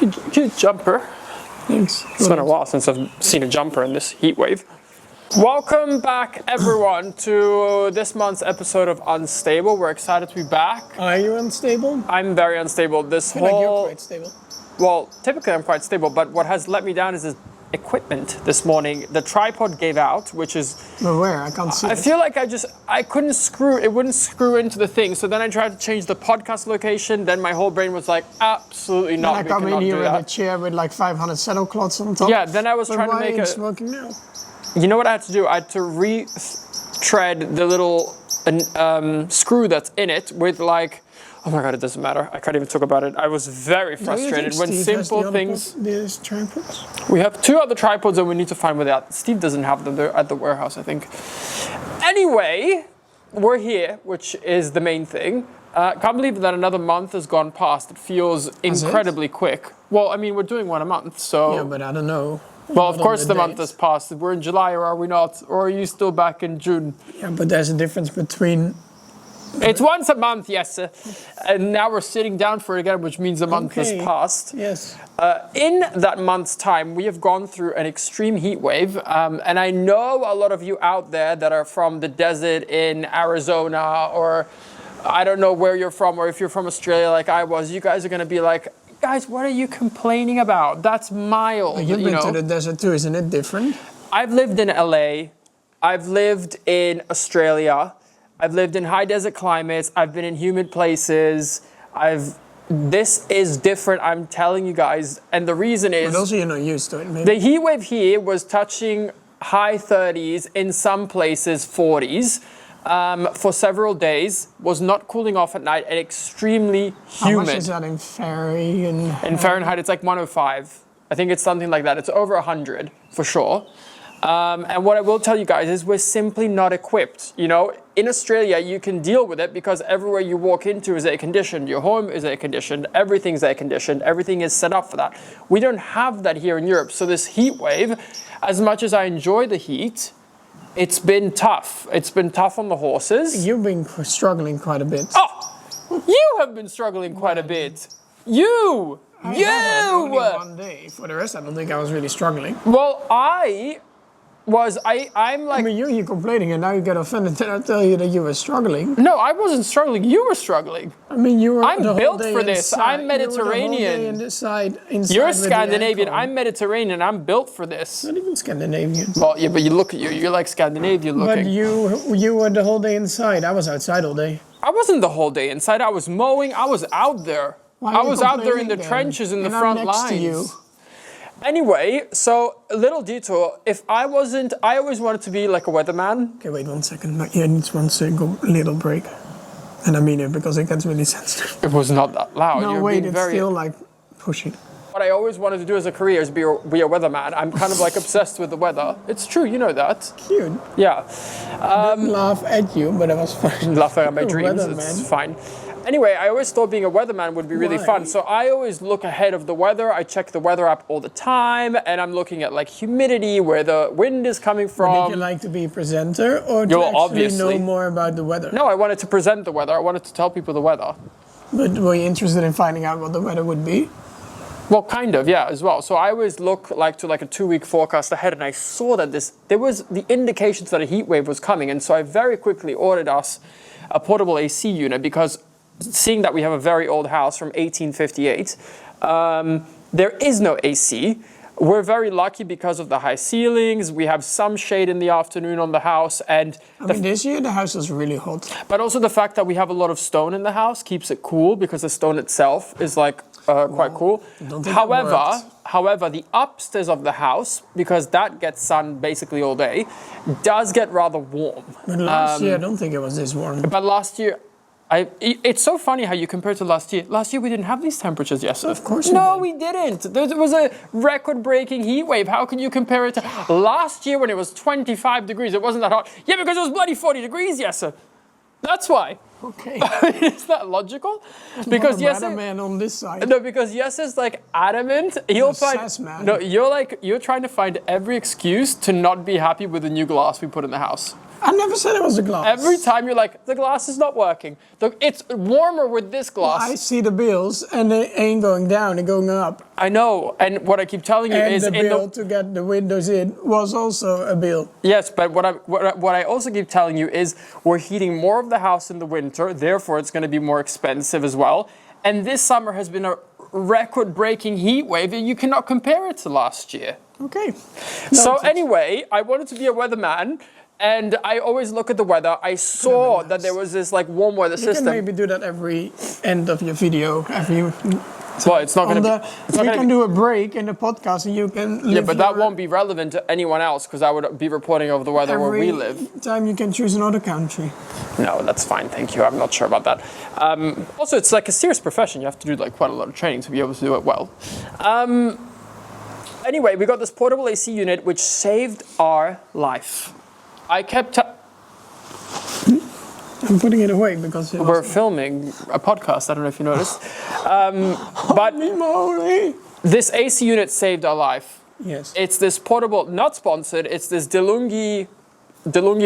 Cute jumper. Thanks. It's been a while since I've seen a jumper in this heat wave. Welcome back, everyone, to this month's episode of Unstable. We're excited to be back. Are you unstable? I'm very unstable. I feel like you're quite stable. Well, typically I'm quite stable, but what has let me down is this equipment this morning. The tripod gave out, which is... But where? I can't see I feel like I couldn't screw, it wouldn't screw into the thing. So then I tried to change the podcast location. Then my whole brain was like, absolutely not. And I come in here with a chair with like 500 saddle cloths on top. Yeah, then I was but trying to why make are you a... smoking now? You know what I had to do? I had to retread the little screw that's in it with like, oh my God, it doesn't matter. I can't even talk about it. I was very frustrated when simple things... There's tripods? We have 2 other tripods and we need to find where they are. Steve doesn't have them. They're at the warehouse, I think. Anyway, we're here, which is the main thing. Can't believe that another month has gone past. It feels incredibly quick. Well, I mean, we're doing one a month, so... Yeah, but I don't know. Well, of course the month has passed. We're in July, or are we not? Or are you still back in June? Yeah, but there's a difference between... It's once a month, yes. And now we're sitting down for it again, which means a month has passed. Yes. In that month's time, we have gone through an extreme heat wave. And I know a lot of you out there that are from the desert in Arizona, or I don't know where you're from, or if you're from Australia like I was, you guys are going to be like, guys, what are you complaining about? That's mild. But you've been to the desert too, isn't it different? I've lived in LA. I've lived in Australia. I've lived in high desert climates. I've been in humid places. This is different, I'm telling you guys. And the reason is... But also you're not used to it, maybe. The heat wave here was touching high 30s, in some places 40s. For several days, was not cooling off at night and extremely humid. How much is that in Fahrenheit? In Fahrenheit, it's like 105. I think it's something like that. It's over 100 for sure. And what I will tell you guys is we're simply not equipped. You know, in Australia, you can deal with it because everywhere you walk into is air conditioned. Your home is air conditioned. Everything's air conditioned. Everything is set up for that. We don't have that here in Europe. So this heat wave, as much as I enjoy the heat, it's been tough. It's been tough on the horses. You've been struggling quite a bit. Oh, you have been struggling quite a bit. You! I had only one day. For the rest, I don't think I was really struggling. Well, I'm like... I mean, you're complaining and now you get offended that I tell you that you were struggling. No, I wasn't struggling. You were struggling. I mean, you were... I'm built for this. I'm Mediterranean. You're Scandinavian. I'm Mediterranean. I'm built for this. Not even Scandinavian. Well, yeah, but you look at you. You're like Scandinavian looking. But you were the whole day inside. I was outside all day. I wasn't the whole day inside. I was mowing. I was out there. I was out there in the trenches in the front lines. To you. Anyway, so a little detour. If I wasn't, I always wanted to be like a weatherman. Okay, wait 1 second. My ear needs one single little break. And I mean it because it gets really sensitive. It was not that loud. No, wait, it's still like pushing. What I always wanted to do as a career is be a weatherman. I'm kind of like obsessed with the weather. It's true, you know that. Cute. Yeah. I didn't laugh at you, but it was fine. Laughing at my dreams, it's fine. Anyway, I always thought being a weatherman would be really fun. So I always look ahead of the weather. I check the weather app all the time. And I'm looking at like humidity, where the wind is coming from. But did you like to be a presenter or to actually know more about the weather? No, I wanted to present the weather. I wanted to tell people the weather. But were you interested in finding out what the weather would be? Well, kind of, yeah, as well. So I always look to like a 2-week forecast ahead, and I saw that there was the indications that a heat wave was coming. And so I very quickly ordered us a portable AC unit because seeing that we have a very old house from 1858, there is no AC. We're very lucky because of the high ceilings. We have some shade in the afternoon on the house. And this year the house is really hot. But also the fact that we have a lot of stone in the house keeps it cool because the stone itself is like quite cool. However, the upstairs of the house, because that gets sun basically all day, does get rather warm. But last year I don't think it was this warm. But last year... it's so funny how you compare to last year. Last year we didn't have these temperatures, yes. Of course we didn't. There was a record-breaking heat wave. How can you compare it to last year when it was 25 degrees? It wasn't that hot. Yeah, because it was bloody 40 degrees, yes. That's why. Okay. Is that logical? Because yes, man on this side. No, because yes is like adamant. He'll find. No, you're trying to find every excuse to not be happy with the new glass we put in the house. I never said it was the glass. Every time you're like, the glass is not working. It's warmer with this glass. I see the bills and they ain't going down, they're going up. I know, and what I keep telling you And is the bill to get the windows in was also a bill. Yes, but what I also keep telling you is we're heating more of the house in the winter, therefore it's going to be more expensive as well. And this summer has been a record-breaking heat wave, and you cannot compare it to last year. Okay. So anyway, I wanted to be a weatherman. And I always look at the weather. I saw that there was this like warm weather system. You can maybe do that every end of your video. Well, it's not going to be. We can do a break in the podcast and you can. Yeah, but that won't be relevant to anyone else because I would be reporting over the weather where we live. Every time you can choose another country. No, that's fine. Thank you. I'm not sure about that. Also, it's like a serious profession. You have to do like quite a lot of training to be able to do it well. Anyway, we got this portable AC unit which saved our life. I kept. I'm putting it away because we're filming a podcast. I don't know if you noticed, but this AC unit saved our life. Yes. It's this portable, not sponsored. It's this DeLonghi,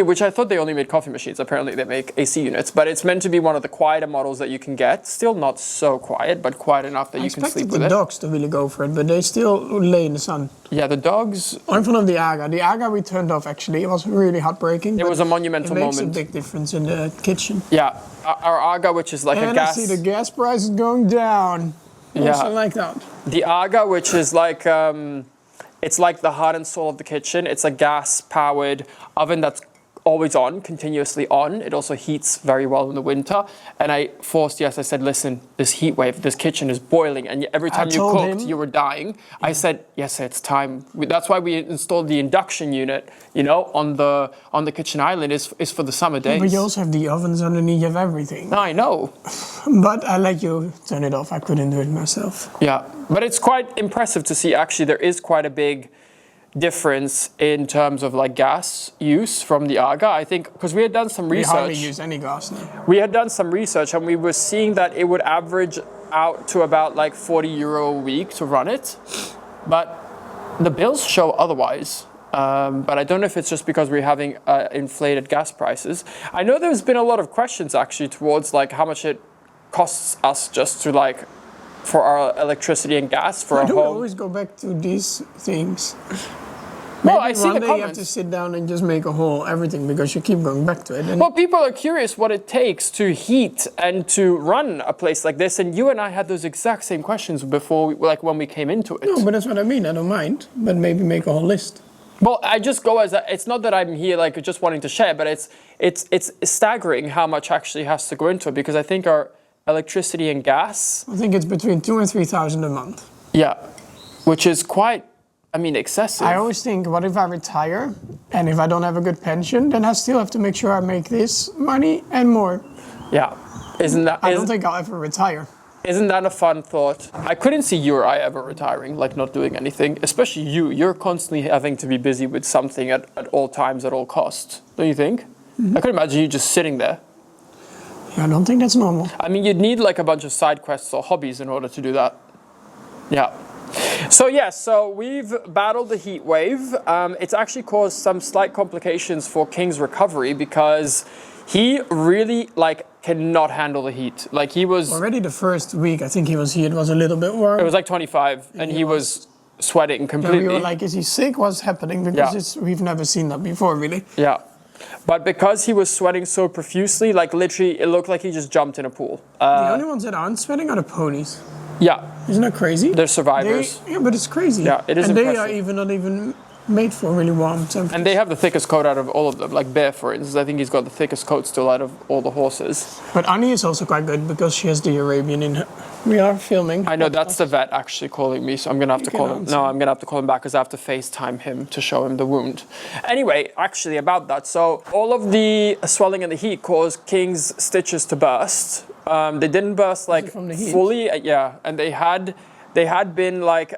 which I thought they only made coffee machines. Apparently they make AC units, but it's meant to be one of the quieter models that you can get. Still not so quiet, but quiet enough that you can sleep with it. I expected the dogs to really go for it, but they still lay in the sun. Yeah, the dogs. I'm fond of the Aga. The Aga we turned off actually. It was really heartbreaking. It was a monumental moment. It makes a big difference in the kitchen. Yeah, our Aga, which is like a gas. And I see the gas prices going down. Yeah. Also like that. The Aga, which is like. It's like the heart and soul of the kitchen. It's a gas-powered oven that's always on, continuously on. It also heats very well in the winter. And I said, listen, this heat wave, this kitchen is boiling. And every time you cooked, you were dying. Yeah. I said, yes, it's time. That's why we installed the induction unit, on the kitchen island is for the summer days. But you also have the ovens underneath, you have everything. I know. But I let you turn it off. I couldn't do it myself. Yeah, but it's quite impressive to see, actually, there is quite a big difference in terms of like gas use from the Aga. I think because we had done some research. We hardly use any gas now. We had done some research and we were seeing that it would average out to about like €40 a week to run it, but the bills show otherwise. But I don't know if it's just because we're having inflated gas prices. I know there's been a lot of questions actually towards like how much it costs us just to like for our electricity and gas for a home. I always go back to these things. Well, I see the comments. You have to sit down and just make a whole everything because you keep going back to it. And well, people are curious what it takes to heat and to run a place like this. And you and I had those exact same questions before, like when we came into it. No, but that's what I mean. I don't mind, but maybe make a whole list. Well, I just go it's not that I'm here like just wanting to share, but it's staggering how much actually has to go into it because I think our electricity and gas. I think it's between 2,000 and 3,000 a month. Yeah, which is quite. Excessive. I always think, what if I retire and if I don't have a good pension, then I still have to make sure I make this money and more. Yeah, I don't think I'll ever retire. Isn't that a fun thought? I couldn't see you or I ever retiring, like not doing anything. Especially you. You're constantly having to be busy with something at all times, at all costs. Don't you think? Mm-hmm. I could imagine you just sitting there. Yeah, I don't think that's normal. You'd need like a bunch of side quests or hobbies in order to do that. Yeah. So we've battled the heat wave. It's actually caused some slight complications for King's recovery because he really cannot handle the heat. Like he was already the first week. I think he was here. It was a little bit warm. It was like 25, and he was sweating completely. Yeah, we were like, "Is he sick? What's happening?" Because we've never seen that before, really. Yeah, but because he was sweating so profusely, like literally, it looked like he just jumped in a pool. The only ones that aren't sweating are the ponies. Yeah. Isn't that crazy? They're survivors. Yeah, but it's crazy. Yeah, it is and impressive. They are not even made for really warm temperatures. And they have the thickest coat out of all of them. Like Bear, for instance, I think he's got the thickest coat still out of all the horses. But Annie is also quite good because she has the Arabian in her. We are filming. I know, that's the vet actually calling me, so I'm going to have to call him. No, I'm going to have to call him back because I have to FaceTime him to show him the wound. Anyway, actually about that. So all of the swelling and the heat caused King's stitches to burst. They didn't burst like fully. Yeah, and they had been like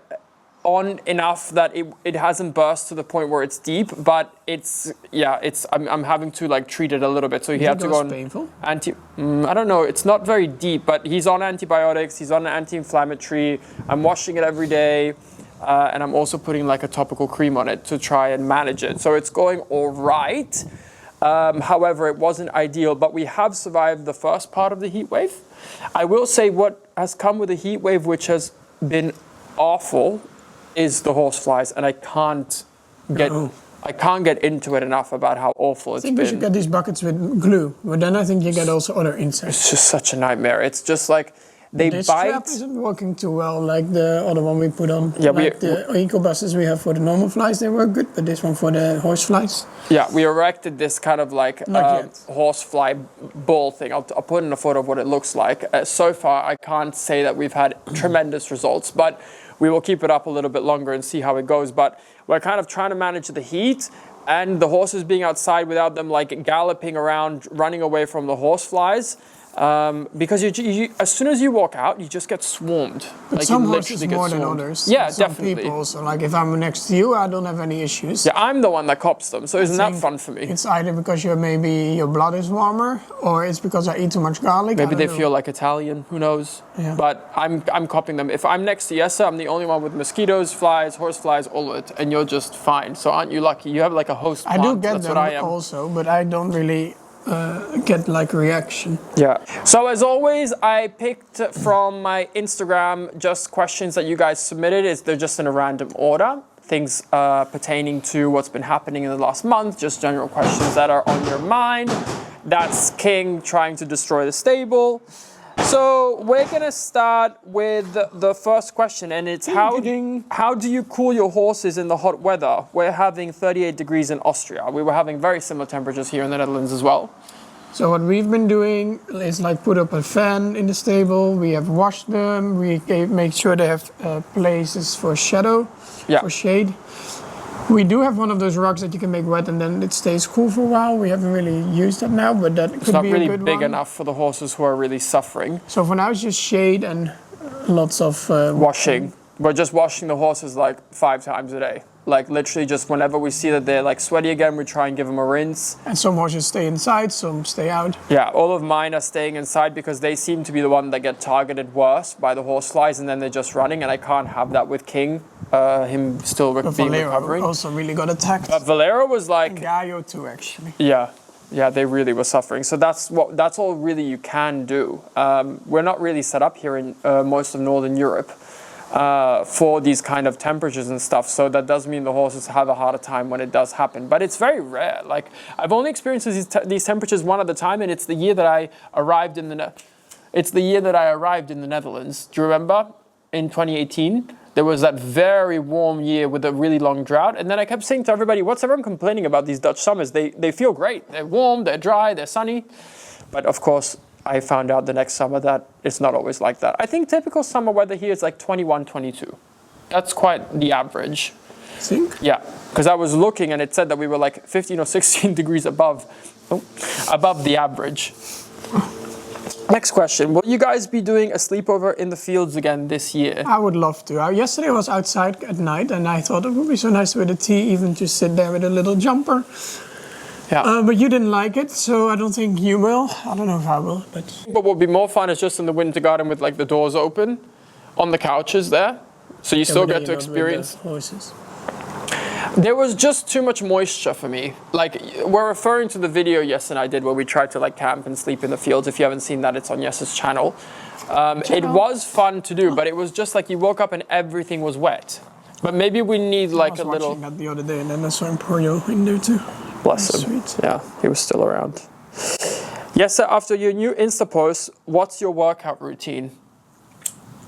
on enough that it hasn't burst to the point where it's deep, but I'm having to like treat it a little bit. So he had to go on painful? I don't know, it's not very deep, but he's on antibiotics, he's on an anti-inflammatory. I'm washing it every day, and I'm also putting like a topical cream on it to try and manage it. So it's going all right. However, it wasn't ideal, but we have survived the first part of the heat wave. I will say what has come with the heat wave, which has been awful, is the horseflies, and I can't get into it enough about how awful it's been. I think we should get these buckets with glue, but then I think you get also other insects. It's just such a nightmare. It's just like they this bite. trap isn't working too well, like the other one we put on. Yeah, like the eco buses we have for the normal flies, they work good, but this one for the horseflies. Yeah, we erected this kind of like horsefly ball thing. I'll put in a photo of what it looks like. So far, I can't say that we've had tremendous results, but we will keep it up a little bit longer and see how it goes. But we're kind of trying to manage the heat and the horses being outside without them like galloping around, running away from the horseflies. Because you, as soon as you walk out, you just get swarmed. But like some you horses literally more get than swarmed. others. Yeah, some definitely. people also, like if I'm next to you, I don't have any issues. Yeah, I'm the one that cops them, so isn't that fun for me? It's either because maybe your blood is warmer, or it's because I eat too much garlic. Maybe they feel like Italian, who knows? Yeah. But I'm copying them. If I'm next to Jesse, I'm the only one with mosquitoes, flies, horseflies, all of it, and you're just fine. So aren't you lucky? You have like a host plant. I do get That's them what I am. also, but I don't really get like a reaction. Yeah. So as always, I picked from my Instagram just questions that you guys submitted. They're just in a random order. Things pertaining to what's been happening in the last month, just general questions that are on your mind. That's King trying to destroy the stable. So we're gonna start with the first question, and it's how do you cool your horses in the hot weather? We're having 38 degrees in Austria. We were having very similar temperatures here in the Netherlands as well. So what we've been doing is like put up a fan in the stable. We have washed them. We make sure they have places for shadow, for shade. We do have one of those rugs that you can make wet and then it stays cool for a while. We haven't really used that now, but that could be a good one. It's not really big enough for the horses who are really suffering. So for now it's just shade and lots of washing. We're just washing the horses like 5 times a day. Like literally just whenever we see that they're like sweaty again, we try and give them a rinse. And some horses stay inside, some stay out. Yeah, all of mine are staying inside because they seem to be the one that get targeted worse by the horseflies, and then they're just running, and I can't have that with King, him still being recovering. Also really got attacked. But Valero was like... And Gallo too, actually. Yeah, they really were suffering. So that's all really you can do. We're not really set up here in most of Northern Europe for these kind of temperatures and stuff, so that does mean the horses have a harder time when it does happen, but it's very rare. Like I've only experienced these temperatures one at a time, and it's the year that I arrived in the Netherlands. Do you remember in 2018 there was that very warm year with a really long drought, and then I kept saying to everybody, what's everyone complaining about these Dutch summers? They feel great, they're warm, they're dry, they're sunny, but of course I found out the next summer that it's not always like that. I think typical summer weather here is like 21, 22. That's quite the average. Think? Yeah, because I was looking and it said that we were like 15 or 16 degrees above the average. Next question. Will you guys be doing a sleepover in the fields again this year? I would love to. Yesterday I was outside at night and I thought it would be so nice with a tea, even to sit there with a little jumper. Yeah. But you didn't like it, so I don't think you will. I don't know if I will, but... What would be more fun is just in the winter garden with like the doors open on the couches there. So you still get to experience... horses. There was just too much moisture for me. Like, we're referring to the video Jess and I did where we tried to like camp and sleep in the fields. If you haven't seen that, it's on Jess's channel. It was fun to do, but it was just like you woke up and everything was wet. But maybe we need like a little... I was watching that the other day and then I saw Emporio in there too. Bless him. Sweet. Yeah, he was still around. Yes, sir, after your new Insta post, what's your workout routine?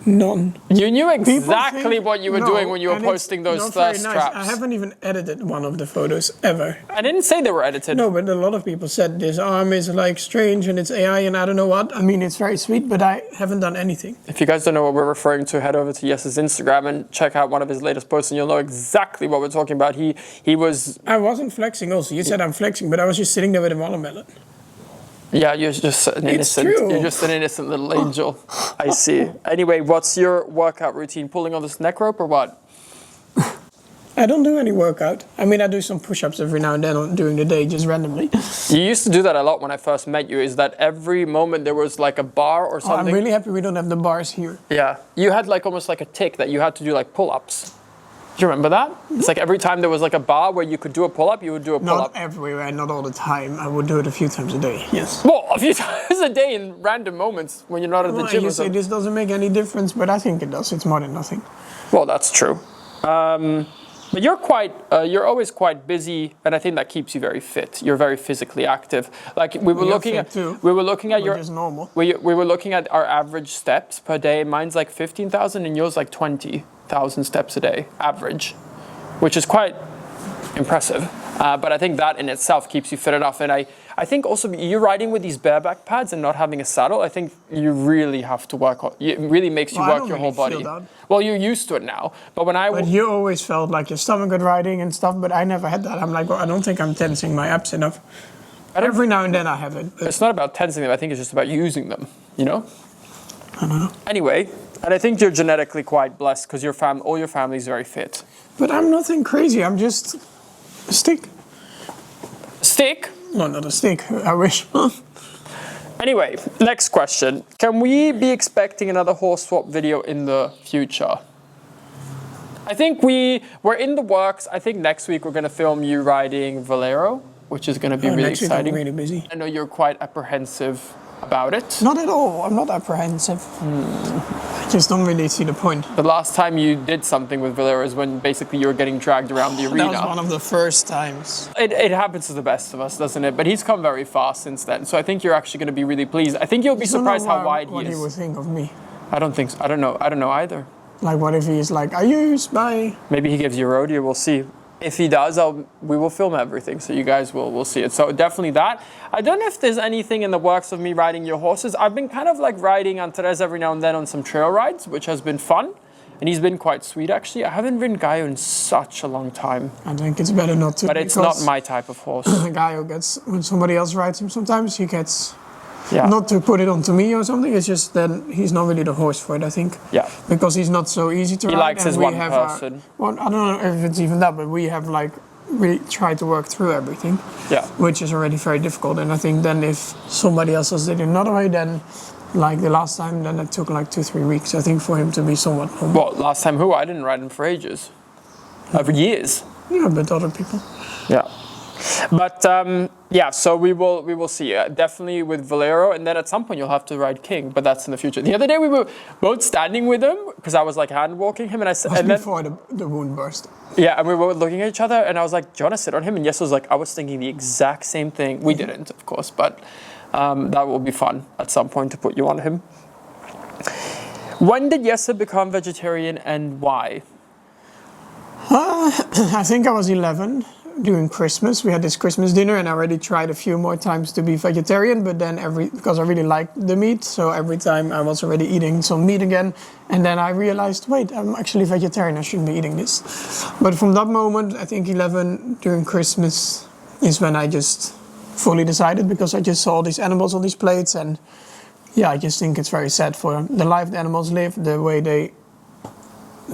None. You knew exactly what you were doing when you were posting those thirst traps. I haven't even edited one of the photos ever. I didn't say they were edited. No, but a lot of people said this arm is like strange and it's AI and I don't know what. I mean, it's very sweet, but I haven't done anything. If you guys don't know what we're referring to, head over to Jess's Instagram and check out one of his latest posts and you'll know exactly what we're talking about. He was... I wasn't flexing also. You said I'm flexing, but I was just sitting there with a watermelon. Yeah, you're just an innocent. You're just an innocent little angel. I see. Anyway, what's your workout routine? Pulling on this neck rope or what? I don't do any workout. I mean, I do some push-ups every now and then during the day, just randomly. You used to do that a lot when I first met you. Is that every moment there was like a bar or something? I'm really happy we don't have the bars here. Yeah, you had like almost like a tick that you had to do like pull-ups. Do you remember that? It's like every time there was like a bar where you could do a pull-up, you would do a pull-up. Not everywhere, not all the time. I would do it a few times a day, yes. Well, a few times a day in random moments when you're not at the gym. You say this doesn't make any difference, but I think it does. It's more than nothing. Well, that's true. But you're always quite busy, and I think that keeps you very fit. You're very physically active. Like we were looking at your. Which is normal. We were looking at our average steps per day. Mine's like 15,000, and yours like 20,000 steps a day average, which is quite impressive. But I think that in itself keeps you fit enough. And I think also you riding with these bareback pads and not having a saddle, I think you really have to work on. It really makes you work your whole body. Well, you're used to it now. But you always felt like your stomach good riding and stuff, but I never had that. I'm like, well, I don't think I'm tensing my abs enough. Every now and then I have it. It's not about tensing them. I think it's just about using them, you know? I don't know. Anyway, and I think you're genetically quite blessed because all your family is very fit. But I'm nothing crazy. I'm just a stick. Stick? No, not a stick. I wish. Anyway, next question. Can we be expecting another horse swap video in the future? I think we're in the works. I think next week we're going to film you riding Valero, which is going to be really exciting. I'm really busy. I know you're quite apprehensive about it. Not at all. I'm not apprehensive. I just don't really see the point. The last time you did something with Valero is when basically you were getting dragged around the arena. That was one of the first times. It happens to the best of us, doesn't it? But he's come very fast since then. So I think you're actually going to be really pleased. I think you'll be surprised how wide he is. What he would think of me. I don't think so. I don't know either. Like, what if he's like, I used by... Maybe he gives you a rodeo. We'll see. If he does, we will film everything, so you guys will see it. So definitely that. I don't know if there's anything in the works of me riding your horses. I've been kind of like riding Andres every now and then on some trail rides, which has been fun. And he's been quite sweet, actually. I haven't ridden Gaio in such a long time. I think it's better not to. But it's not my type of horse. Gaio gets, when somebody else rides him sometimes, he gets... Yeah. Not to put it onto me or something, it's just that he's not really the horse for it, I think. Yeah. Because he's not so easy to ride. He likes his one person. Well, I don't know if it's even that, but we try to work through everything. Yeah. Which is already very difficult. And I think then if somebody else does it another way, then like the last time, then it took like 2-3 weeks, I think, for him to be somewhat normal. Well, last time who? I didn't ride him for ages. For years. Yeah, but other people. Yeah. But yeah, so we will see. Definitely with Valero, and then at some point you'll have to ride King, but that's in the future. The other day we were both standing with him because I was like hand walking him, and I said, and then before the wound burst. Yeah, and we were looking at each other, and I was like, "Do you want to sit on him?" And Jesse was like, "I was thinking the exact same thing." We didn't, of course, but that will be fun at some point to put you on him. When did Jesse become vegetarian, and why? I think I was 11. During Christmas, we had this Christmas dinner, and I already tried a few more times to be vegetarian, but then because I really liked the meat, so every time I was already eating some meat again, and then I realized, wait, I'm actually vegetarian, I shouldn't be eating this. But from that moment, I think 11 during Christmas is when I just fully decided, because I just saw all these animals on these plates, and yeah, I just think it's very sad for the life the animals live, the way they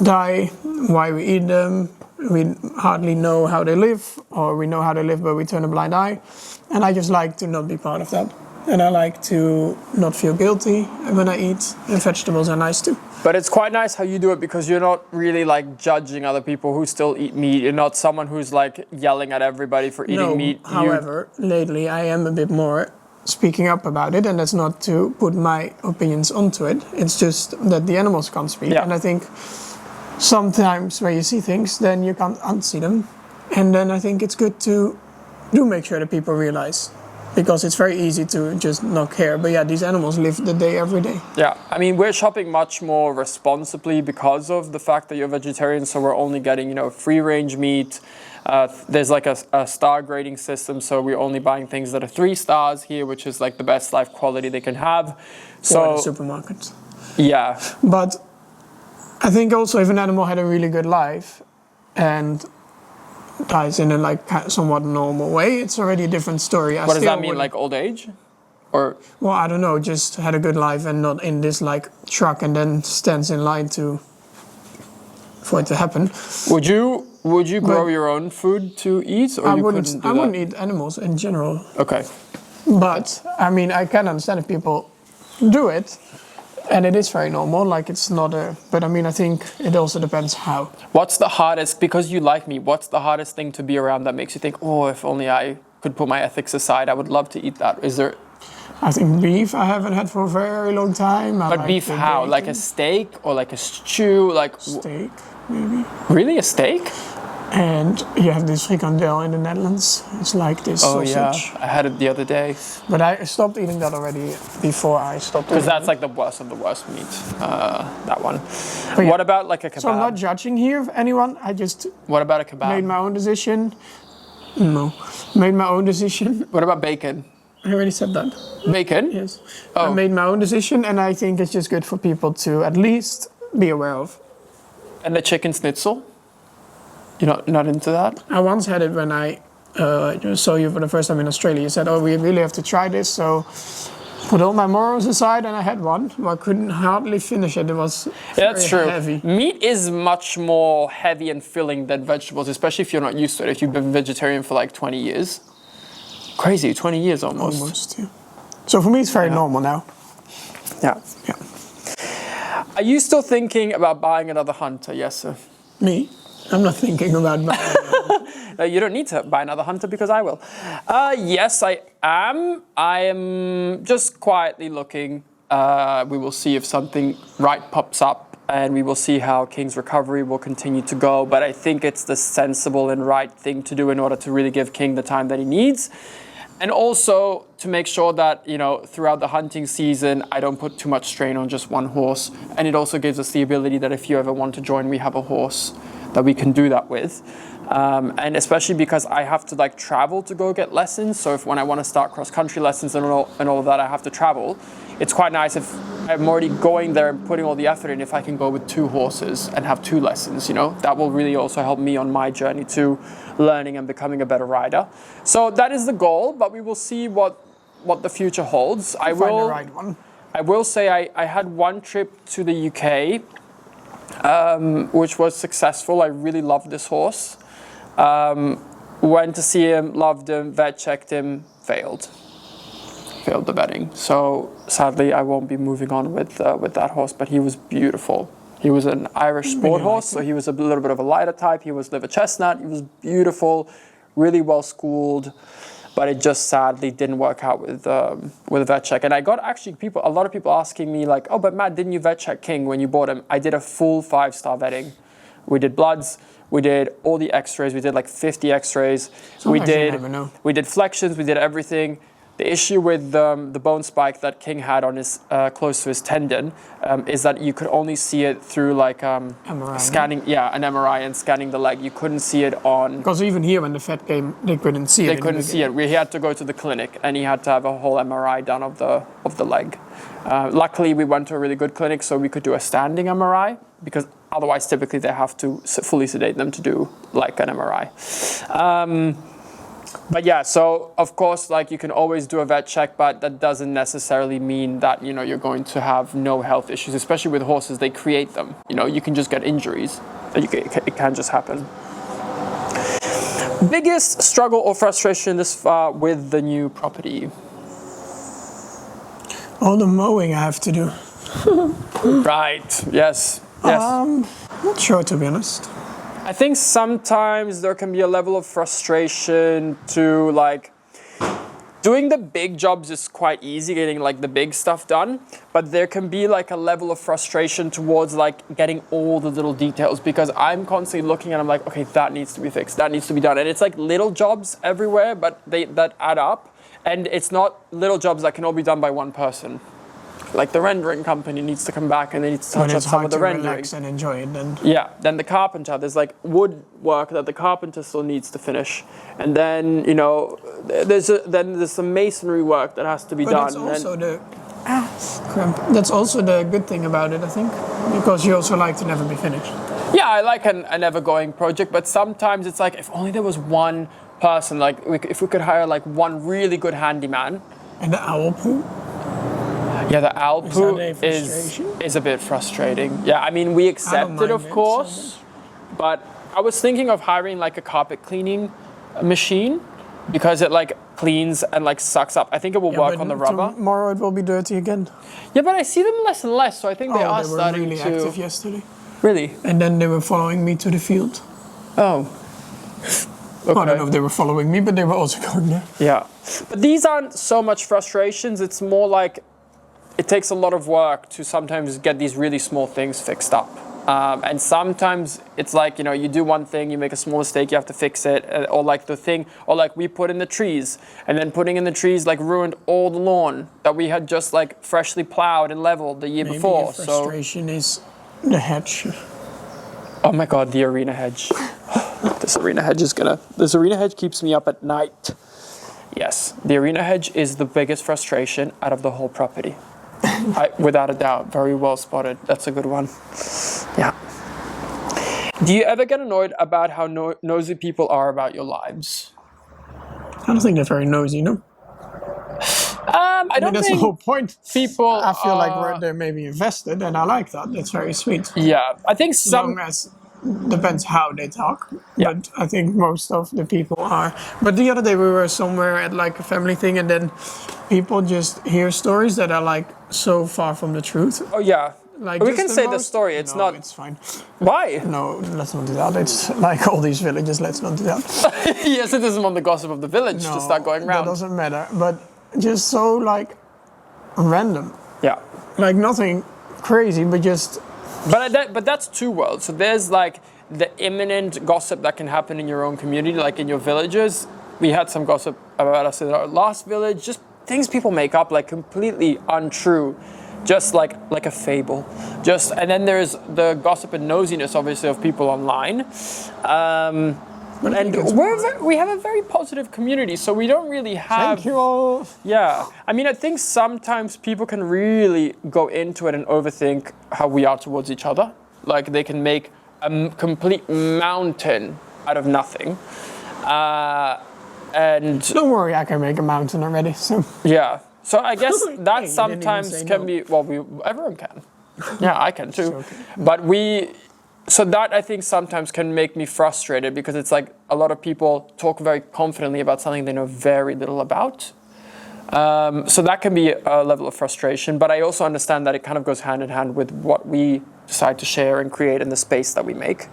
die, why we eat them. We hardly know how they live, or we know how they live, but we turn a blind eye. And I just like to not be part of that. And I like to not feel guilty when I eat, and vegetables are nice too. But it's quite nice how you do it, because you're not really like judging other people who still eat meat. You're not someone who's like yelling at everybody for eating meat. However, lately I am a bit more speaking up about it, and that's not to put my opinions onto it. It's just that the animals can't speak. Yeah. And I think sometimes when you see things, then you can't unsee them. And then I think it's good to make sure that people realize, because it's very easy to just not care. But yeah, these animals live the day every day. Yeah, I mean, we're shopping much more responsibly because of the fact that you're vegetarian. So we're only getting, free range meat. There's like a star grading system. So we're only buying things that are 3 stars here, which is like the best life quality they can have. So the supermarkets. Yeah. But I think also if an animal had a really good life and dies in a somewhat normal way, it's already a different story. What does that mean, like old age? Or well, I don't know, just had a good life and not in this truck and then stands in line for it to happen. Would you grow your own food to eat, or I wouldn't eat animals in general. Okay. But I mean, I can understand if people do it. And it is very normal, like it's not a, but I mean, I think it also depends how. What's the hardest, because you like me, what's the hardest thing to be around that makes you think, oh, if only I could put my ethics aside, I would love to eat that? Is there? I think beef I haven't had for a very long time. But like beef how? Bacon. Like a steak or like a stew? Like steak, maybe. Really, a steak? And you have this frikandel in the Netherlands. It's like this sausage. Yeah, I had it the other day. But I stopped eating that already before I stopped eating it. Because that's like the worst of the worst meat, that one. Yeah. What about like a kebab? So I'm not judging here anyone. I just... What about a kebab? Made my own decision. No. Made my own decision. What about bacon? I already said that. Bacon? Yes. Oh. I made my own decision, and I think it's just good for people to at least be aware of. And the chicken schnitzel? You're not into that? I once had it when I saw you for the first time in Australia. You said, oh, we really have to try this. So put all my morals aside, and I had one. But I couldn't hardly finish it. It was that's true. Heavy. Meat is much more heavy and filling than vegetables, especially if you're not used to it. If you've been vegetarian for like 20 years. Crazy, 20 years almost. Almost, yeah. So for me, it's very normal now. Yeah. Are you still thinking about buying another Hunter? Yes, sir. Me? I'm not thinking about buying. No, you don't need to buy another Hunter because I will. Yes, I am. I am just quietly looking. We will see if something right pops up, and we will see how King's recovery will continue to go. But I think it's the sensible and right thing to do in order to really give King the time that he needs. And also to make sure that, you know, throughout the hunting season, I don't put too much strain on just one horse. And it also gives us the ability that if you ever want to join, we have a horse that we can do that with. And especially because I have to like travel to go get lessons. So if when I want to start cross-country lessons and all of that, I have to travel. It's quite nice if I'm already going there and putting all the effort in, if I can go with 2 horses and have 2 lessons, you know, that will really also help me on my journey to learning and becoming a better rider. So that is the goal, but we will see what the future holds. Find the right one. I will say I had one trip to the UK, which was successful. I really loved this horse. Went to see him, loved him, vet checked him, failed the betting. So sadly, I won't be moving on with that horse. But he was beautiful. He was an Irish sport horse, so he was a little bit of a lighter type. He was liver chestnut. He was beautiful, really well schooled. But it just sadly didn't work out with a vet check. And I got actually a lot of people asking me like, oh, but Matt, didn't you vet check King when you bought him? I did a full 5-star vetting. We did bloods. We did all the X-rays. We did like 50 X-rays. We did flexions. We did everything. The issue with the bone spike that King had on his close to his tendon is that you could only see it through like MRI, scanning, an MRI and scanning the leg. You couldn't see it on. Because even here when the vet came, they couldn't see it. They couldn't see it. We had to go to the clinic, and he had to have a whole MRI done of the leg. Luckily, we went to a really good clinic, so we could do a standing MRI, because otherwise, typically they have to fully sedate them to do like an MRI. But yeah, so of course, like you can always do a vet check, but that doesn't necessarily mean that, you know, you're going to have no health issues, especially with horses. They create them. You know, you can just get injuries. It can just happen. Biggest struggle or frustration this far with the new property? All the mowing I have to do. Right. Yes. Not sure, to be honest. I think sometimes there can be a level of frustration to like doing the big jobs is quite easy, getting like the big stuff done, but there can be like a level of frustration towards like getting all the little details, because I'm constantly looking and I'm like, okay, that needs to be fixed, that needs to be done. And it's like little jobs everywhere, but that add up, and it's not little jobs that can all be done by one person. Like the rendering company needs to come back and they need to touch up some of the rendering. Relax and enjoy it then. Yeah, then the carpenter, there's like wood work that the carpenter still needs to finish. And then, you know, there's some masonry work that has to be done. That's also that's also the good thing about it, I think, because you also like to never be finished. Yeah, I like a never-going project, but sometimes it's like, if only there was one person, like if we could hire like one really good handyman. And the owl poo? Yeah, the owl poo is a bit frustrating. Yeah, I mean, we accept it, of course, but I was thinking of hiring like a carpet cleaning machine, because it like cleans and like sucks up. I think it will work on the rubber. Tomorrow it will be dirty again. Yeah, but I see them less and less, so I think they are starting really to... active yesterday. Really? And then they were following me to the field. Oh. Okay. Well, I don't know if they were following me, but they were also going there. Yeah. But these aren't so much frustrations. It's more like it takes a lot of work to sometimes get these really small things fixed up. And sometimes it's like, you know, you do one thing, you make a small mistake, you have to fix it. Or like the thing, or like we put in the trees. And then putting in the trees like ruined all the lawn that we had just like freshly plowed and leveled the year before. The frustration is the hedge. Oh my God, the arena hedge. This arena hedge keeps me up at night. Yes, the arena hedge is the biggest frustration out of the whole property. Without a doubt, very well spotted. That's a good one. Yeah. Do you ever get annoyed about how nosy people are about your lives? I don't think they're very nosy, no? I don't that's think the whole point. People I feel like they're maybe invested, and I like that. That's very sweet. Yeah, I think some... Depends how they talk, yeah. But I think most of the people are. But the other day we were somewhere at like a family thing, and then people just hear stories that are like so far from the truth. Oh yeah, like we can say the story. It's not. It's fine. Why? No, let's not do that. It's like all these villages. Let's not do that. Yes, it isn't on the gossip of the village to start going around. That doesn't matter. But just so like random. Yeah. Like nothing crazy, but just. But that's two worlds. So there's like the imminent gossip that can happen in your own community, like in your villages. We had some gossip about us in our last village, just things people make up, like completely untrue, just like a fable. And then there's the gossip and nosiness, obviously, of people online. And we have a very positive community, so we don't really have... Thank you all. Yeah. I mean, I think sometimes people can really go into it and overthink how we are towards each other. Like, they can make a complete mountain out of nothing. And... Don't worry, I can make a mountain already, so... Yeah. So I guess that sometimes can be... Well, everyone can. Yeah, I can too. Okay. But so that I think sometimes can make me frustrated because it's like a lot of people talk very confidently about something they know very little about. So that can be a level of frustration, but I also understand that it kind of goes hand in hand with what we decide to share and create in the space that we make.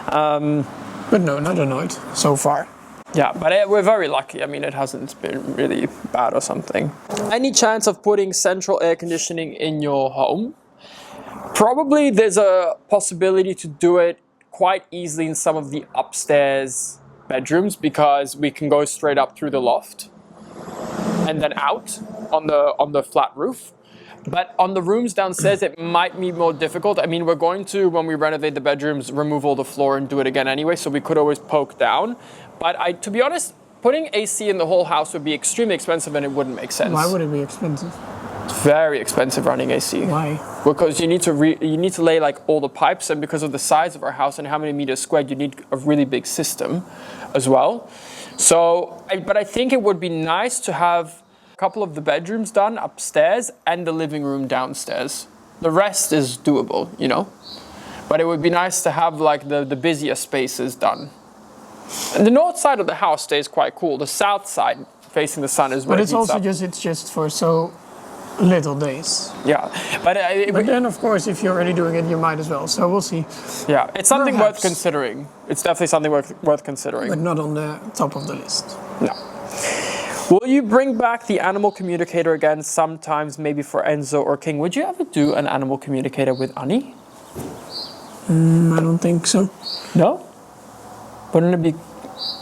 But no, not annoyed so far. Yeah, but we're very lucky. I mean, it hasn't been really bad or something. Any chance of putting central air conditioning in your home? Probably there's a possibility to do it quite easily in some of the upstairs bedrooms because we can go straight up through the loft and then out on the flat roof. But on the rooms downstairs, it might be more difficult. I mean, we're going to, when we renovate the bedrooms, remove all the floor and do it again anyway, so we could always poke down. But to be honest, putting AC in the whole house would be extremely expensive and it wouldn't make sense. Why would it be expensive? It's very expensive running AC. Why? Because you need to lay like all the pipes, and because of the size of our house and how many meters squared, you need a really big system as well. So, but I think it would be nice to have a couple of the bedrooms done upstairs and the living room downstairs. The rest is doable, you know. But it would be nice to have like the busier spaces done. And the north side of the house stays quite cool. The south side, facing the sun, is where it heats up. But it's just for so little days. Yeah, but then of course, if you're already doing it, you might as well. So we'll see. Yeah, it's something worth considering. It's definitely something worth considering. But not on the top of the list. No. Will you bring back the animal communicator again sometimes, maybe for Enzo or King? Would you ever do an animal communicator with Annie? I don't think so. No? Wouldn't it be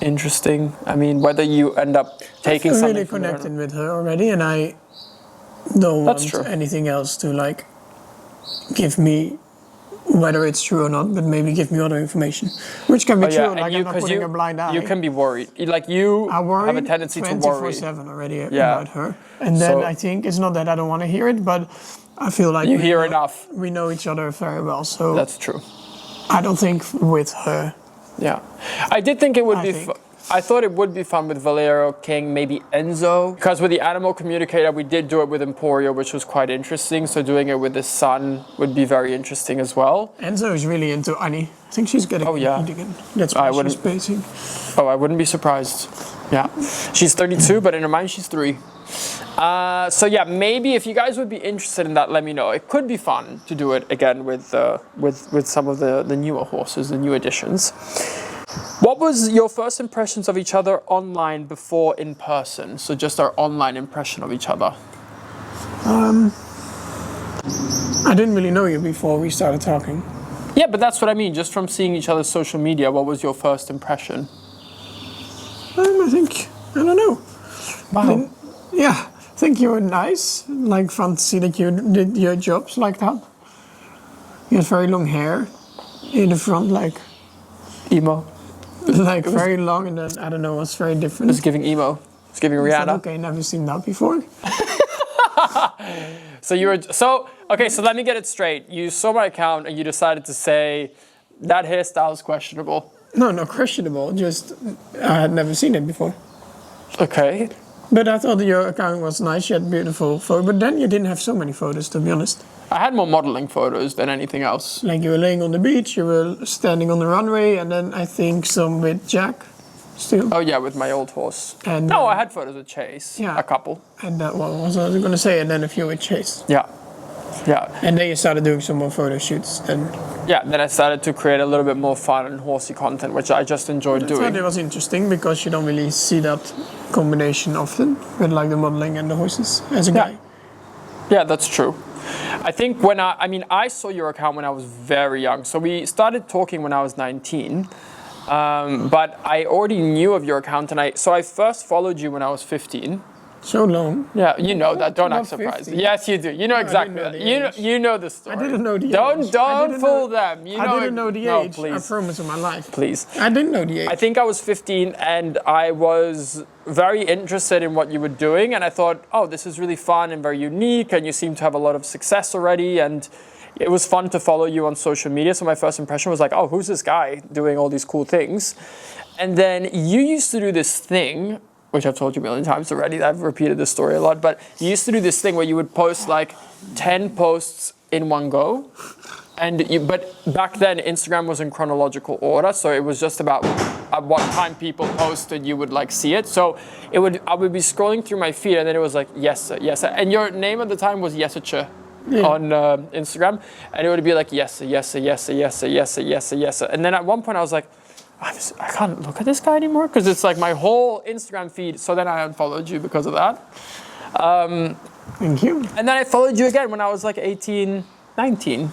interesting? I mean, whether you end up taking something really from connected with her already, and I don't want true. anything else to like give me, whether it's true or not, but maybe give me other information, which can be true. Like I'm not putting a blind eye. You can be worried. Like you have a tendency to worry. 24/7 already about her, and then I think it's not that I don't want to hear it, but I feel like you hear enough. We know each other very well, so that's true. I don't think with her. Yeah, I did think it would be I thought it would be fun with Valero, King, maybe Enzo. Because with the animal communicator, we did do it with Emporio, which was quite interesting. So doing it with the sun would be very interesting as well. Enzo is really into Annie. I think she's getting heat again. That's why she's pacing. Oh, I wouldn't be surprised. Yeah. She's 32, but in her mind, she's 3. So yeah, maybe if you guys would be interested in that, let me know. It could be fun to do it again with some of the newer horses, the new additions. What was your first impressions of each other online before in person? So just our online impression of each other. I didn't really know you before we started talking. Yeah, but that's what I mean. Just from seeing each other's social media, what was your first impression? I don't know. Wow. I think you were nice. Like, fun to see that you did your jobs like that. You had very long hair in the front, like emo. Like very long, and then I don't know, it's very different. It's giving emo. It's giving Rihanna. Okay, never seen that before. So let me get it straight. You saw my account and you decided to say that hairstyle is questionable. No, not questionable. Just I had never seen it before. Okay. But I thought your account was nice. You had beautiful photos, but then you didn't have so many photos, to be honest. I had more modeling photos than anything else. Like you were laying on the beach, you were standing on the runway, and then I think some with Jack. Still. Oh yeah, with my old horse. And no, I had photos with Chase. Yeah, a couple. And that what was I going to say? And then a few with Chase. Yeah. And then you started doing some more photo shoots. Then I started to create a little bit more fun and horsey content, which I just enjoyed doing. I thought it was interesting because you don't really see that combination often with like the modeling and the horses as a guy. Yeah, that's true. I think when I saw your account when I was very young. So we started talking when I was 19. But I already knew of your account, and I first followed you when I was 15. So long. Yeah, you know that. Don't act surprised. Yes, you do. You know exactly that. You know the story. I didn't know the age. Don't fool them. I didn't know the age. Please. I promise in my life. Please. I didn't know the age. I think I was 15, and I was very interested in what you were doing, and I thought, oh, this is really fun and very unique, and you seem to have a lot of success already, and it was fun to follow you on social media. So my first impression was like, oh, who's this guy doing all these cool things? And then you used to do this thing, which I've told you a million times already. I've repeated this story a lot, but you used to do this thing where you would post like 10 posts in one go. But back then Instagram was in chronological order, so it was just about at what time people posted, you would like see it. So I would be scrolling through my feed, and then it was like yes, sir, yes, sir. And your name at the time was 𝒋𝒐𝒍𝒐𝒘. Yeah. On Instagram, and it would be like yes, yes, yes, yes, yes, yes, yes. And then at one point I was like, I can't look at this guy anymore because it's like my whole Instagram feed. So then I unfollowed you because of that. Thank you. And then I followed you again when I was like 18, 19.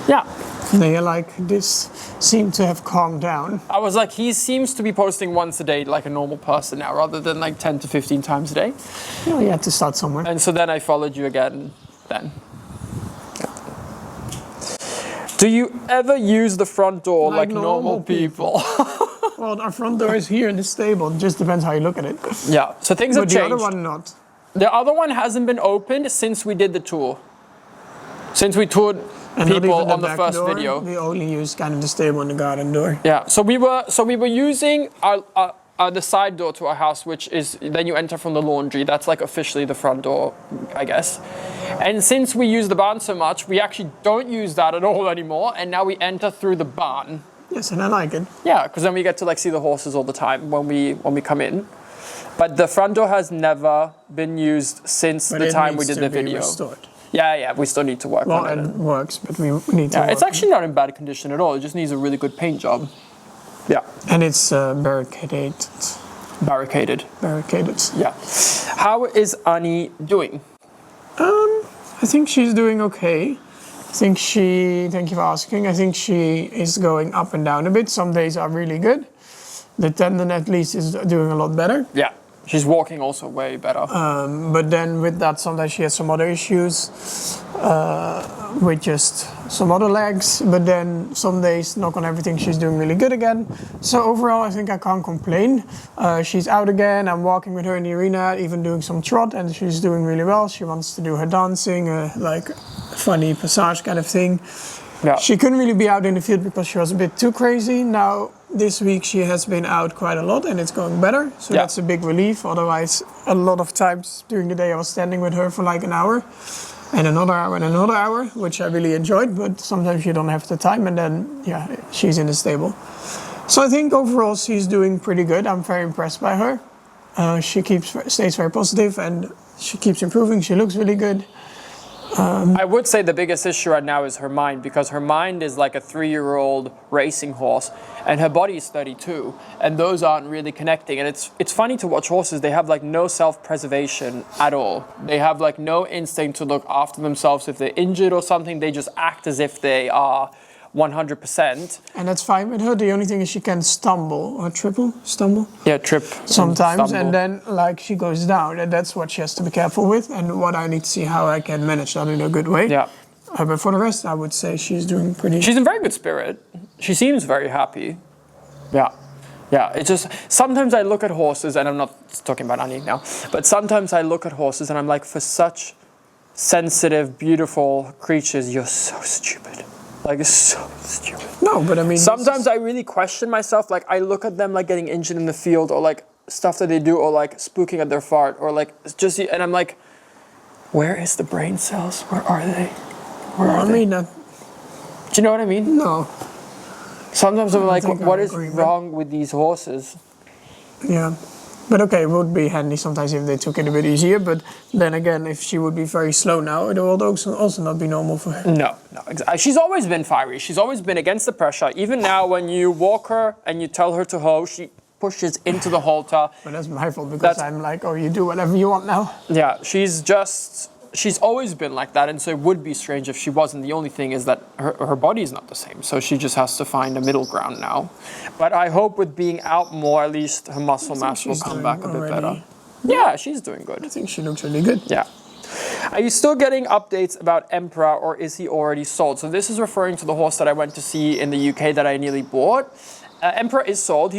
Yeah. And then you're like, this seemed to have calmed down. I was like, he seems to be posting once a day like a normal person now, rather than like 10 to 15 times a day. Well, you had to start somewhere. And so then I followed you again then. Do you ever use the front door like normal people? Well, our front door is here in the stable. It just depends how you look at it. Yeah, so things have changed. The other one not. The other one hasn't been opened since we did the tour. Since we toured people on the first video. We only use kind of the stable and the garden door. Yeah, so we were using the side door to our house, which is then you enter from the laundry. That's like officially the front door, I guess. And since we use the barn so much, we actually don't use that at all anymore. And now we enter through the barn. Yes, and I like it. Yeah, because then we get to like see the horses all the time when we come in. But the front door has never been used since the time we did the video. Restored. Yeah, we still need to work on it. Well, it works, but we need to work it's actually not in bad condition at all. It just needs a really good paint job. Yeah. And it's barricaded. Barricaded. Yeah. How is Annie doing? I think she's doing okay. Thank you for asking. I think she is going up and down a bit. Some days are really good. The tendon at least is doing a lot better. Yeah. She's walking also way better. But then with that, sometimes she has some other issues with just some other legs. But then some days, knock on everything, she's doing really good again. So overall, I think I can't complain. She's out again. I'm walking with her in the arena, even doing some trot, and she's doing really well. She wants to do her dancing, like funny passage kind of thing. Yeah. She couldn't really be out in the field because she was a bit too crazy. Now this week she has been out quite a lot and it's going better. So that's a big relief. Otherwise, a lot of times during the day I was standing with her for like an hour and another hour and another hour, which I really enjoyed. But sometimes you don't have the time, and then she's in the stable. So I think overall she's doing pretty good. I'm very impressed by her. She stays very positive and she keeps improving. She looks really good. I would say the biggest issue right now is her mind, because her mind is like a 3-year-old racing horse and her body is 32, and those aren't really connecting. And it's funny to watch horses. They have like no self-preservation at all. They have like no instinct to look after themselves. If they're injured or something, they just act as if they are 100%. And that's fine with her. The only thing is she can stumble or stumble. Yeah, trip. Sometimes, and then like she goes down, and that's what she has to be careful with, and what I need to see how I can manage that in a good way. Yeah. But for the rest, I would say she's doing pretty. She's in very good spirit. She seems very happy. Yeah. Yeah, it's just, sometimes I look at horses, and I'm not talking about Annie now, but sometimes I look at horses and I'm like, for such sensitive, beautiful creatures, you're so stupid. Like, it's so stupid. No, but I mean... Sometimes I really question myself. Like, I look at them, like, getting injured in the field, or, like, stuff that they do, or, like, spooking at their fart, or, like, just... And I'm like, where is the brain cells? Where are they? Where are they? Do you know what I mean? No. Sometimes I'm like, what is wrong with these horses? Yeah. But okay, it would be handy sometimes if they took it a bit easier. But then again, if she would be very slow now, it would also not be normal for her. No, exactly. She's always been fiery. She's always been against the pressure. Even now, when you walk her and you tell her to hoe, she pushes into the halter. But that's my fault, because I'm like, oh, you do whatever you want now. Yeah, she's always been like that, and so it would be strange if she wasn't. The only thing is that her body is not the same, so she just has to find a middle ground now. But I hope with being out more, at least her muscle mass will come back a bit better. Yeah, she's doing good. I think she looks really good. Yeah. Are you still getting updates about Emperor, or is he already sold? So this is referring to the horse that I went to see in the UK that I nearly bought. Emperor is sold.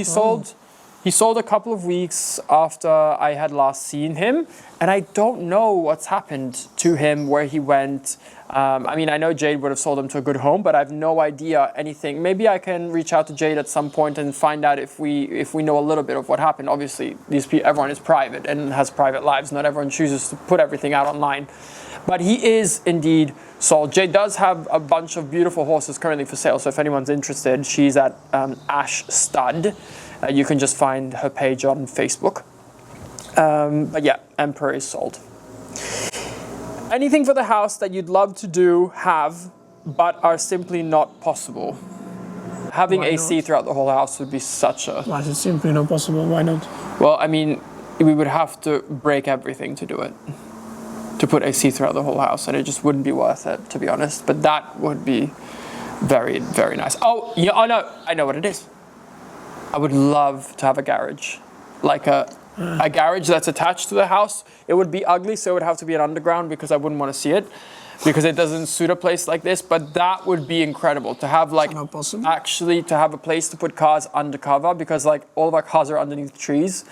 He sold a couple of weeks after I had last seen him, and I don't know what's happened to him, where he went. I mean, I know Jade would have sold him to a good home, but I have no idea anything. Maybe I can reach out to Jade at some point and find out if we know a little bit of what happened. Obviously, everyone is private and has private lives. Not everyone chooses to put everything out online. But he is indeed sold. Jade does have a bunch of beautiful horses currently for sale, so if anyone's interested, she's at Ash Stud. You can just find her page on Facebook. But yeah, Emperor is sold. Anything for the house that you'd love to have, but are simply not possible? Having AC throughout the whole house would be such a... Why is it simply not possible? Why not? Well, I mean, we would have to break everything to do it. To put AC throughout the whole house, and it just wouldn't be worth it, to be honest. But that would be very, very nice. Oh, yeah, I know what it is. I would love to have a garage, like a garage that's attached to the house. It would be ugly, so it would have to be an underground, because I wouldn't want to see it, because it doesn't suit a place like this. But that would be incredible to have, like, actually to have a place to put cars undercover, because like all of our cars are underneath trees,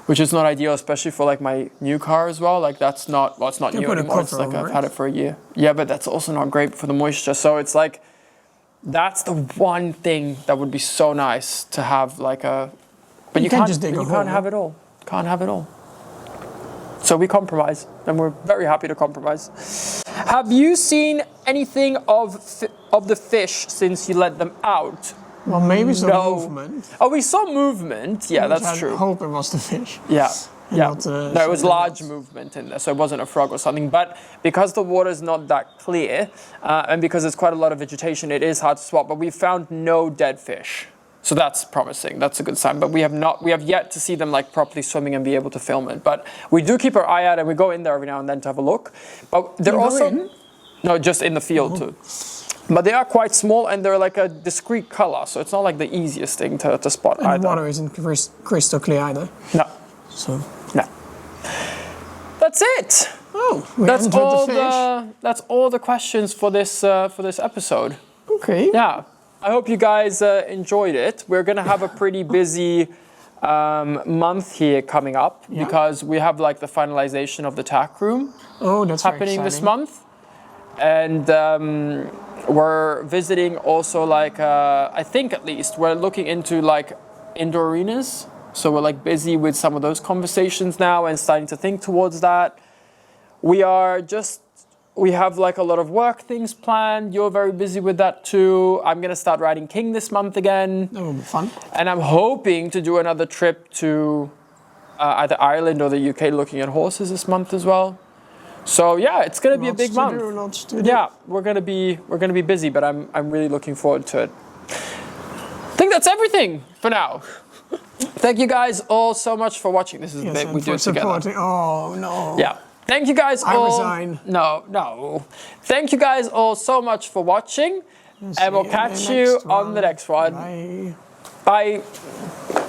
which is not ideal, especially for like my new car as well. Like that's not, well, it's not new anymore. It's like I've had it for a year. Yeah, but that's also not great for the moisture. So it's like, that's the one thing that would be so nice to have, like a... But you can't just dig a hole. You can't have it all. Can't have it all. So we compromise, and we're very happy to compromise. Have you seen anything of the fish since you let them out? Well, maybe some movement. Oh, we saw movement. Yeah, that's true. I hope it was the fish. Yeah. Yeah, no, it was large movement in there, so it wasn't a frog or something. But because the water is not that clear, and because there's quite a lot of vegetation, it is hard to spot. But we found no dead fish, so that's promising. That's a good sign. But we have yet to see them like properly swimming and be able to film it. But we do keep our eye out, and we go in there every now and then to have a look. But they're also no, just in the field too. But they are quite small, and they're like a discrete color, so it's not like the easiest thing to spot either. And the water isn't crystal clear either. No. So. No. That's it. Oh, that's all the questions for this episode. Okay. Yeah. I hope you guys enjoyed it. We're gonna have a pretty busy month here coming up because we have like the finalization of the tack room. Oh, that's happening this month, and We're visiting also like, I think at least, we're looking into like indoor arenas. So we're like busy with some of those conversations now and starting to think towards that. We have like a lot of work things planned. You're very busy with that too. I'm going to start riding King this month again. That will be fun. And I'm hoping to do another trip to either Ireland or the UK looking at horses this month as well. So yeah, it's going to be a big month. Lots to do. Yeah, we're going to be busy, but I'm really looking forward to it. I think that's everything for now. Thank you guys all so much for watching. This is the bit we do together. Oh no. Yeah. Thank you guys all. I resign. No. Thank you guys all so much for watching. And we'll catch you on the next one. Bye. Bye.